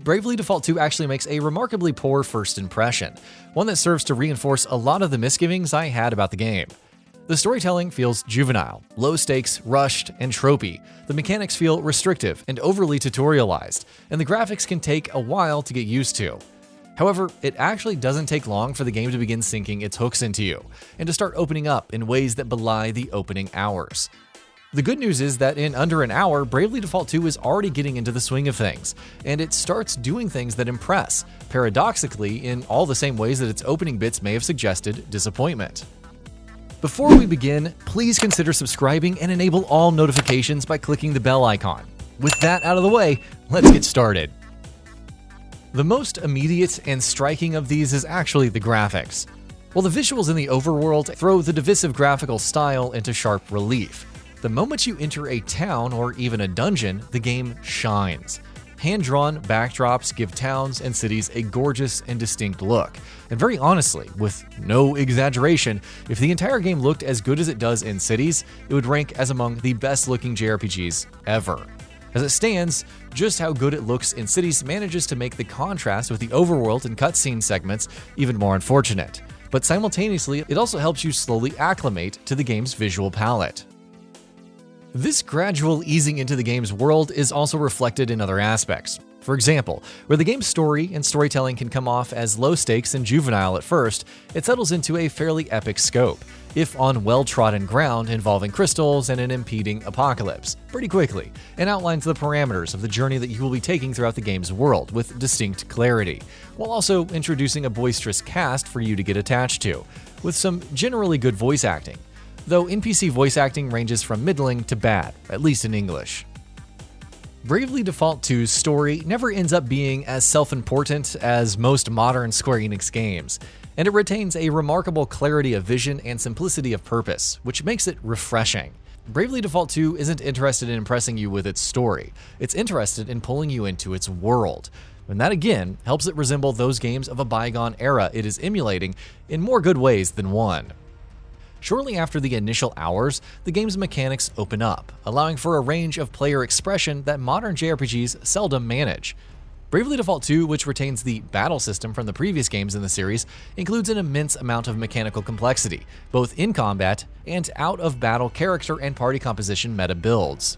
Bravely Default 2 actually makes a remarkably poor first impression, one that serves to reinforce a lot of the misgivings I had about the game. The storytelling feels juvenile, low stakes, rushed, and tropey. The mechanics feel restrictive and overly tutorialized, and the graphics can take a while to get used to. However, it actually doesn't take long for the game to begin sinking its hooks into you, and to start opening up in ways that belie the opening hours. The good news is that in under an hour, Bravely Default 2 is already getting into the swing of things, and it starts doing things that impress, paradoxically in all the same ways that its opening bits may have suggested disappointment. Before we begin, please consider subscribing and enable all notifications by clicking the bell icon. With that out of the way, let's get started. The most immediate and striking of these is actually the graphics. While the visuals in the overworld throw the divisive graphical style into sharp relief, the moment you enter a town or even a dungeon, the game shines. Hand-drawn backdrops give towns and cities a gorgeous and distinct look. And very honestly, with no exaggeration, if the entire game looked as good as it does in Cities, it would rank as among the best-looking JRPGs ever. As it stands, just how good it looks in Cities manages to make the contrast with the overworld and cutscene segments even more unfortunate. But simultaneously, it also helps you slowly acclimate to the game's visual palette. This gradual easing into the game's world is also reflected in other aspects. For example, where the game's story and storytelling can come off as low stakes and juvenile at first, it settles into a fairly epic scope, if on well-trodden ground involving crystals and an impeding apocalypse, pretty quickly, and outlines the parameters of the journey that you will be taking throughout the game's world with distinct clarity, while also introducing a boisterous cast for you to get attached to, with some generally good voice acting. Though NPC voice acting ranges from middling to bad, at least in English. Bravely Default 2's story never ends up being as self-important as most modern Square Enix games, and it retains a remarkable clarity of vision and simplicity of purpose, which makes it refreshing. Bravely Default 2 isn't interested in impressing you with its story, it's interested in pulling you into its world. And that again helps it resemble those games of a bygone era it is emulating in more good ways than one. Shortly after the initial hours, the game's mechanics open up, allowing for a range of player expression that modern JRPGs seldom manage. Bravely Default 2, which retains the battle system from the previous games in the series, includes an immense amount of mechanical complexity, both in combat and out-of-battle character and party composition meta builds.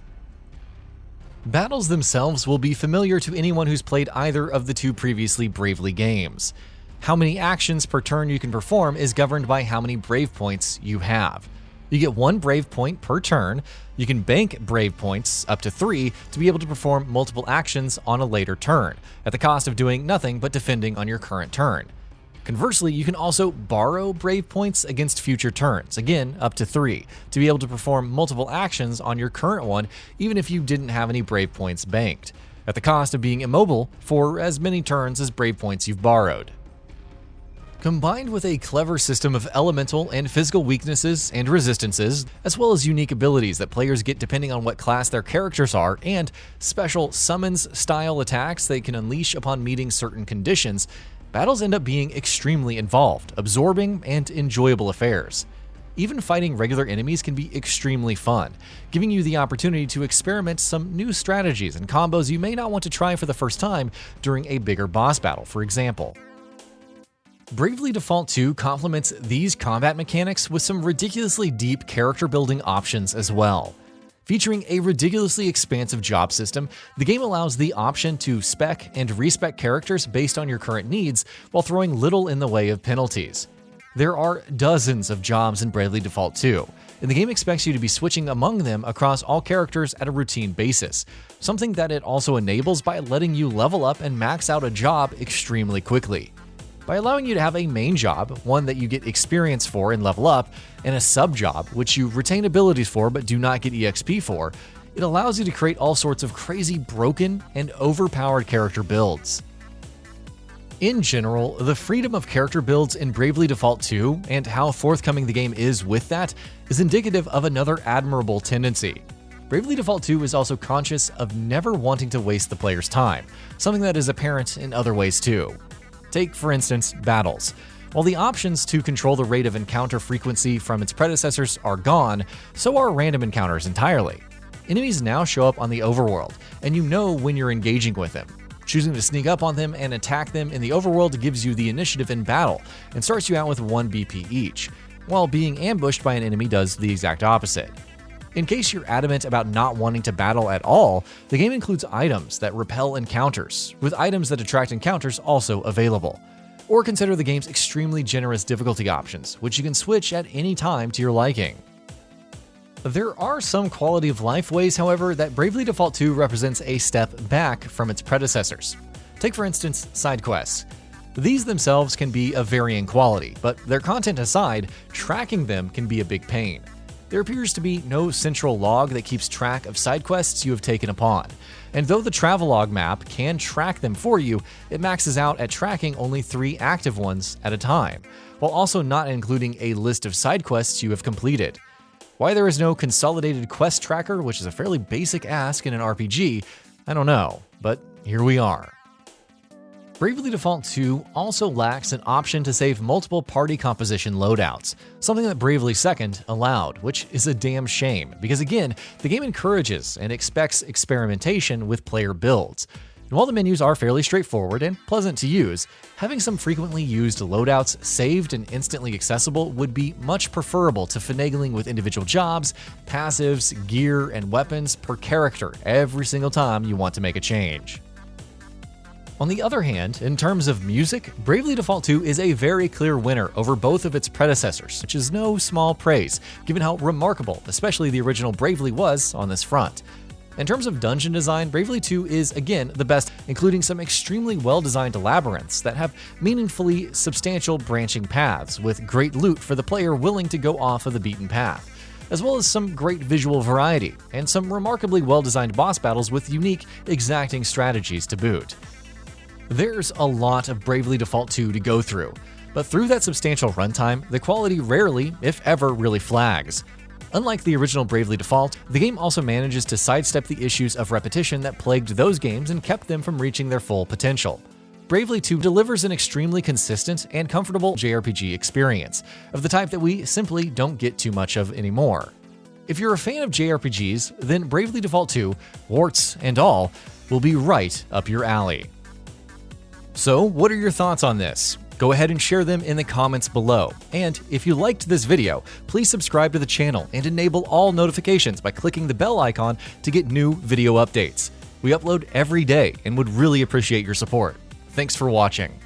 Battles themselves will be familiar to anyone who's played either of the two previously Bravely games. How many actions per turn you can perform is governed by how many Brave points you have. You get 1 Brave point per turn. You can bank Brave points up to 3 to be able to perform multiple actions on a later turn, at the cost of doing nothing but defending on your current turn. Conversely, you can also borrow Brave points against future turns, again up to 3, to be able to perform multiple actions on your current one even if you didn't have any Brave points banked, at the cost of being immobile for as many turns as Brave points you've borrowed. Combined with a clever system of elemental and physical weaknesses and resistances, as well as unique abilities that players get depending on what class their characters are, and special summons-style attacks they can unleash upon meeting certain conditions, battles end up being extremely involved, absorbing, and enjoyable affairs. Even fighting regular enemies can be extremely fun, giving you the opportunity to experiment some new strategies and combos you may not want to try for the first time during a bigger boss battle, for example. Bravely Default 2 complements these combat mechanics with some ridiculously deep character building options as well. Featuring a ridiculously expansive job system, the game allows the option to spec and respec characters based on your current needs while throwing little in the way of penalties. There are dozens of jobs in Bravely Default 2, and the game expects you to be switching among them across all characters at a routine basis, something that it also enables by letting you level up and max out a job extremely quickly. By allowing you to have a main job, one that you get experience for and level up, and a sub-job, which you retain abilities for but do not get EXP for, it allows you to create all sorts of crazy broken and overpowered character builds. In general, the freedom of character builds in Bravely Default 2 and how forthcoming the game is with that is indicative of another admirable tendency. Bravely Default 2 is also conscious of never wanting to waste the player's time, something that is apparent in other ways too. Take, for instance, battles. While the options to control the rate of encounter frequency from its predecessors are gone, so are random encounters entirely. Enemies now show up on the overworld, and you know when you're engaging with them. Choosing to sneak up on them and attack them in the overworld gives you the initiative in battle and starts you out with 1 BP each, while being ambushed by an enemy does the exact opposite. In case you're adamant about not wanting to battle at all, the game includes items that repel encounters, with items that attract encounters also available. Or consider the game's extremely generous difficulty options, which you can switch at any time to your liking. There are some quality of life ways, however, that Bravely Default 2 represents a step back from its predecessors. Take for instance, side quests. These themselves can be of varying quality, but their content aside, tracking them can be a big pain. There appears to be no central log that keeps track of side quests you have taken upon, and though the Travelog map can track them for you, it maxes out at tracking only 3 active ones at a time, while also not including a list of side quests you have completed. Why there is no consolidated quest tracker, which is a fairly basic ask in an RPG, I don't know, but here we are. Bravely Default 2 also lacks an option to save multiple party composition loadouts, something that Bravely Second allowed, which is a damn shame, because again, the game encourages and expects experimentation with player builds. And while the menus are fairly straightforward and pleasant to use, having some frequently used loadouts saved and instantly accessible would be much preferable to finagling with individual jobs, passives, gear, and weapons per character every single time you want to make a change. On the other hand, in terms of music, Bravely Default 2 is a very clear winner over both of its predecessors, which is no small praise, given how remarkable, especially the original Bravely was on this front. In terms of dungeon design, Bravely 2 is again the best, including some extremely well-designed labyrinths that have meaningfully substantial branching paths, with great loot for the player willing to go off of the beaten path, as well as some great visual variety, and some remarkably well-designed boss battles with unique, exacting strategies to boot. There's a lot of Bravely Default 2 to go through, but through that substantial runtime, the quality rarely, if ever, really flags. Unlike the original Bravely Default, the game also manages to sidestep the issues of repetition that plagued those games and kept them from reaching their full potential. Bravely 2 delivers an extremely consistent and comfortable JRPG experience, of the type that we simply don't get too much of anymore. If you're a fan of JRPGs, then Bravely Default 2, warts and all, will be right up your alley. So, what are your thoughts on this? Go ahead and share them in the comments below. And if you liked this video, please subscribe to the channel and enable all notifications by clicking the bell icon to get new video updates. We upload every day and would really appreciate your support. Thanks for watching.